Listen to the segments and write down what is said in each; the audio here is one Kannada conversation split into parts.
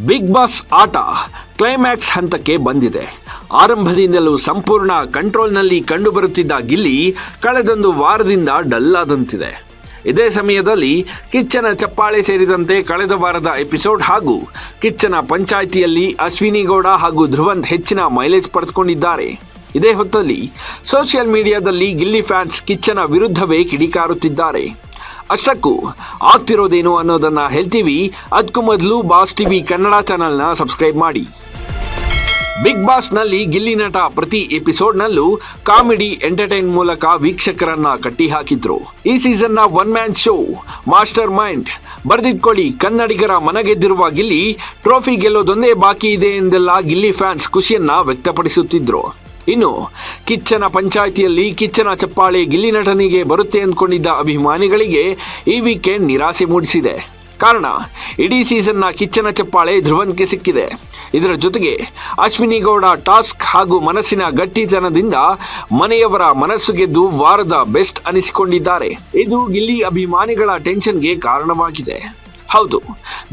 ಬಿಗ್ ಬಾಸ್ ಆಟ ಕ್ಲೈಮ್ಯಾಕ್ಸ್ ಹಂತಕ್ಕೆ ಬಂದಿದೆ. ಆರಂಭದಿಂದಲೂ ಸಂಪೂರ್ಣ ಕಂಟ್ರೋಲ್ನಲ್ಲಿ ಕಂಡುಬರುತ್ತಿದ್ದ ಗಿಲ್ಲಿ ಕಳೆದೊಂದು ವಾರದಿಂದ ಡಲ್ಲಾದಂತಿದೆ. ಇದೇ ಸಮಯದಲ್ಲಿ ಕಿಚ್ಚನ ಚಪ್ಪಾಳೆ ಸೇರಿದಂತೆ ಕಳೆದ ವಾರದ ಎಪಿಸೋಡ್ ಹಾಗೂ ಕಿಚ್ಚನ ಪಂಚಾಯಿತಿಯಲ್ಲಿ ಅಶ್ವಿನಿ ಗೌಡ ಹಾಗೂ ಧ್ರುವಂತ್ ಹೆಚ್ಚಿನ ಮೈಲೇಜ್ ಪಡೆದುಕೊಂಡಿದ್ದಾರೆ. ಇದೇ ಹೊತ್ತಲ್ಲಿ ಸೋಷಿಯಲ್ ಮೀಡಿಯಾದಲ್ಲಿ ಗಿಲ್ಲಿ ಫ್ಯಾನ್ಸ್ ಕಿಚ್ಚನ ವಿರುದ್ಧವೇ ಕಿಡಿಕಾರುತ್ತಿದ್ದಾರೆ. ಅಷ್ಟಕ್ಕೂ ಆಗ್ತಿರೋದೇನು ಅನ್ನೋದನ್ನ ಹೇಳ್ತೀವಿ. ಅದಕ್ಕೂ ಮೊದಲು ಬಾಸ್ ಟಿವಿ ಕನ್ನಡ ಚಾನೆಲ್ನ ಸಬ್ಸ್ಕ್ರೈಬ್ ಮಾಡಿ. ಬಿಗ್ ಬಾಸ್ನಲ್ಲಿ ಗಿಲ್ಲಿ ನಟ ಪ್ರತಿ ಎಪಿಸೋಡ್ನಲ್ಲೂ ಕಾಮಿಡಿ ಎಂಟರ್ಟೈನ್ ಮೂಲಕ ವೀಕ್ಷಕರನ್ನ ಕಟ್ಟಿಹಾಕಿದ್ರು. ಈ ಸೀಸನ್ನ one man show mastermind. ಬರೆದಿಟ್ಕೊಳ್ಳಿ, ಕನ್ನಡಿಗರ ಮನಗೆದ್ದಿರುವ ಗಿಲ್ಲಿ ಟ್ರೋಫಿ ಗೆಲ್ಲೋದೊಂದೇ ಬಾಕಿ ಇದೆ ಎಂದೆಲ್ಲ ಗಿಲ್ಲಿ ಫ್ಯಾನ್ಸ್ ಖುಷಿಯನ್ನ ವ್ಯಕ್ತಪಡಿಸುತ್ತಿದ್ರು. ಇನ್ನು ಕಿಚ್ಚನ ಪಂಚಾಯಿತಿಯಲ್ಲಿ ಕಿಚ್ಚನ ಚಪ್ಪಾಳೆ ಗಿಲ್ಲಿ ನಟನಿಗೆ ಬರುತ್ತೆ ಅಂದ್ಕೊಂಡಿದ್ದ ಅಭಿಮಾನಿಗಳಿಗೆ ಈ ವೀಕೆಂಡ್ ನಿರಾಸೆ ಮೂಡಿಸಿದೆ. ಕಾರಣ, ಇಡೀ ಸೀಸನ್ನ ಕಿಚ್ಚನ ಚಪ್ಪಾಳೆ ಧ್ರುವಂತ್ಗೆ ಸಿಕ್ಕಿದೆ. ಇದರ ಜೊತೆಗೆ ಅಶ್ವಿನಿ ಗೌಡ ಟಾಸ್ಕ್ ಹಾಗೂ ಮನಸ್ಸಿನ ಗಟ್ಟಿತನದಿಂದ ಮನೆಯವರ ಮನಸ್ಸು ಗೆದ್ದು ವಾರದ ಬೆಸ್ಟ್ ಅನಿಸಿಕೊಂಡಿದ್ದಾರೆ. ಇದು ಗಿಲ್ಲಿ ಅಭಿಮಾನಿಗಳ ಟೆನ್ಷನ್ಗೆ ಕಾರಣವಾಗಿದೆ. ಹೌದು,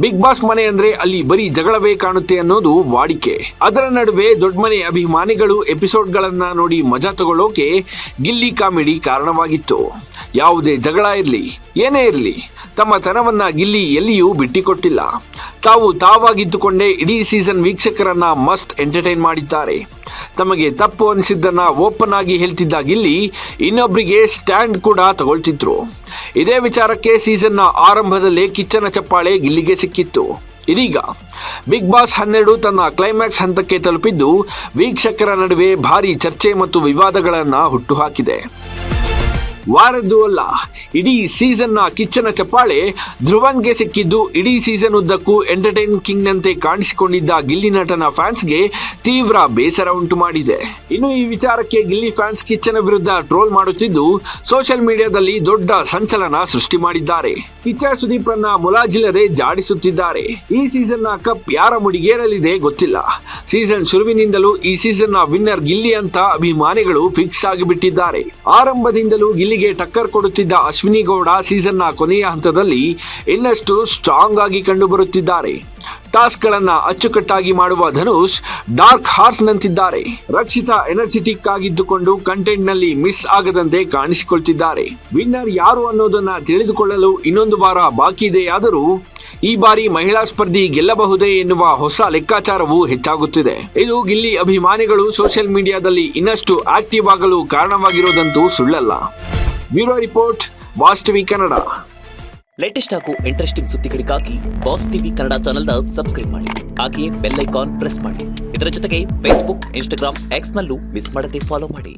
ಬಿಗ್ ಬಾಸ್ ಮನೆ ಅಂದ್ರೆ ಅಲ್ಲಿ ಬರೀ ಜಗಳವೇ ಕಾಣುತ್ತೆ ಅನ್ನೋದು ವಾಡಿಕೆ. ಅದರ ನಡುವೆ ದೊಡ್ಡ ಮನೆ ಅಭಿಮಾನಿಗಳು ಎಪಿಸೋಡ್ಗಳನ್ನ ನೋಡಿ ಮಜಾ ತಗೊಳ್ಳೋಕೆ ಗಿಲ್ಲಿ ಕಾಮಿಡಿ ಕಾರಣವಾಗಿತ್ತು. ಯಾವುದೇ ಜಗಳ ಇರಲಿ, ಏನೇ ಇರಲಿ, ತಮ್ಮ ತನವನ್ನ ಗಿಲ್ಲಿ ಎಲ್ಲಿಯೂ ಬಿಟ್ಟಿಕೊಟ್ಟಿಲ್ಲ. ತಾವಾಗಿದ್ದುಕೊಂಡೇ ಇಡೀ ಸೀಸನ್ ವೀಕ್ಷಕರನ್ನ ಮಸ್ತ್ ಎಂಟರ್ಟೈನ್ ಮಾಡಿದ್ದಾರೆ. ತಮಗೆ ತಪ್ಪು ಅನಿಸಿದ್ದನ್ನ ಓಪನ್ ಆಗಿ ಹೇಳ್ತಿದ್ದ ಗಿಲ್ಲಿ ಇನ್ನೊಬ್ಬರಿಗೆ ಸ್ಟ್ಯಾಂಡ್ ಕೂಡ ತಗೊಳ್ತಿದ್ರು. ಇದೇ ವಿಚಾರಕ್ಕೆ ಸೀಸನ್ನ ಆರಂಭದಲ್ಲೇ ಕಿಚ್ಚನ ಚಪ್ಪಾಳೆ ಗಿಲ್ಲಿಗೆ ಸಿಕ್ಕಿತ್ತು. ಇದೀಗ ಬಿಗ್ ಬಾಸ್ 12 ತನ್ನ ಕ್ಲೈಮ್ಯಾಕ್ಸ್ ಹಂತಕ್ಕೆ ತಲುಪಿದ್ದು ವೀಕ್ಷಕರ ನಡುವೆ ಭಾರಿ ಚರ್ಚೆ ಮತ್ತು ವಿವಾದಗಳನ್ನು ಹುಟ್ಟುಹಾಕಿದೆ. ವಾರದ್ದು ಅಲ್ಲ, ಇಡೀ ಸೀಸನ್ನ ಕಿಚ್ಚನ ಚಪ್ಪಾಳೆ ಧ್ರುವನ್ಗೆ ಸಿಕ್ಕಿದ್ದು ಇಡೀ ಸೀಸನ್ ಉದ್ದಕ್ಕೂ ಎಂಟರ್ಟೈನ್ ಕಿಂಗ್ನಂತೆ ಕಾಣಿಸಿಕೊಂಡಿದ್ದ ಗಿಲ್ಲಿ ನಟನ ಫ್ಯಾನ್ಸ್ಗೆ ತೀವ್ರ ಬೇಸರ ಉಂಟು ಮಾಡಿದೆ. ಇನ್ನು ಈ ವಿಚಾರಕ್ಕೆ ಗಿಲ್ಲಿ ಫ್ಯಾನ್ಸ್ ಕಿಚ್ಚನ ವಿರುದ್ಧ ಟ್ರೋಲ್ ಮಾಡುತ್ತಿದ್ದು ಸೋಷಿಯಲ್ ಮೀಡಿಯಾದಲ್ಲಿ ದೊಡ್ಡ ಸಂಚಲನ ಸೃಷ್ಟಿ ಮಾಡಿದ್ದಾರೆ. ಕಿಚ್ಚ ಸುದೀಪ್ರನ್ನ ಮುಲಾಜಿಲ್ಲದೆ ಜಾಡಿಸುತ್ತಿದ್ದಾರೆ. ಈ ಸೀಸನ್ನ ಕಪ್ ಯಾರ ಮುಡಿಗೇರಲಿದೆ ಗೊತ್ತಿಲ್ಲ. ಸೀಸನ್ ಶುರುವಿನಿಂದಲೂ ಈ ಸೀಸನ್ನ ವಿನ್ನರ್ ಗಿಲ್ಲಿ ಅಂತ ಅಭಿಮಾನಿಗಳು ಫಿಕ್ಸ್ ಆಗಿಬಿಟ್ಟಿದ್ದಾರೆ. ಆರಂಭದಿಂದಲೂ ಗಿಲ್ಲಿಗೆ ಟಕ್ಕರ್ ಕೊಡುತ್ತಿದ್ದ ಅಶ್ವಿನಿ ಗೌಡ ಸೀಸನ್ನ ಕೊನೆಯ ಹಂತದಲ್ಲಿ ಇನ್ನಷ್ಟು ಸ್ಟ್ರಾಂಗ್ ಆಗಿ ಕಂಡುಬರುತ್ತಿದ್ದಾರೆ. ಟಾಸ್ಕ್ ಗಳನ್ನ ಅಚ್ಚುಕಟ್ಟಾಗಿ ಮಾಡುವ ಧನುಷ್ ಡಾರ್ಕ್ ಹಾರ್ಸ್ ನಂತಿದ್ದಾರೆ. ರಕ್ಷಿತಾ ಎನರ್ಜೆಟಿಕ್ ಆಗಿದ್ದುಕೊಂಡು ಕಂಟೆಂಟ್ ನಲ್ಲಿ ಮಿಸ್ ಆಗದಂತೆ ಕಾಣಿಸಿಕೊಳ್ತಿದ್ದಾರೆ. ವಿನ್ನರ್ ಯಾರು ಅನ್ನೋದನ್ನ ತಿಳಿದುಕೊಳ್ಳಲು ಇನ್ನೊಂದು ವಾರ ಬಾಕಿ ಇದೆಯಾದರೂ ಈ ಬಾರಿ ಮಹಿಳಾ ಸ್ಪರ್ಧಿ ಗೆಲ್ಲಬಹುದೇ ಎನ್ನುವ ಹೊಸ ಲೆಕ್ಕಾಚಾರವು ಹೆಚ್ಚಾಗುತ್ತಿದೆ. ಇದು ಗಿಲ್ಲಿ ಅಭಿಮಾನಿಗಳು ಸೋಷಿಯಲ್ ಮೀಡಿಯಾದಲ್ಲಿ ಇನ್ನಷ್ಟು ಆಕ್ಟಿವ್ ಆಗಲು ಕಾರಣವಾಗಿರೋದಂತೂ ಸುಳ್ಳಲ್ಲ. Bureau report, boss TV Kannada. Latest ಹಾಗೂ ಇಂಟ್ರೆಸ್ಟಿಂಗ್ ಸುದ್ದಿಗಳಿಗಾಗಿ ಬಾಸ್ ಟಿವಿ ಕನ್ನಡ ಚಾನೆಲ್ನ ಸಬ್ಸ್ಕ್ರೈಬ್ ಮಾಡಿ. ಹಾಗೆಯೇ ಬೆಲ್ ಐಕಾನ್ ಪ್ರೆಸ್ ಮಾಡಿ. ಇದರ ಜೊತೆಗೆ ಫೇಸ್ಬುಕ್, ಇನ್ಸ್ಟಾಗ್ರಾಮ್, ಎಕ್ಸ್ ನಲ್ಲೂ ಮಿಸ್ ಮಾಡದೆ ಫಾಲೋ ಮಾಡಿ.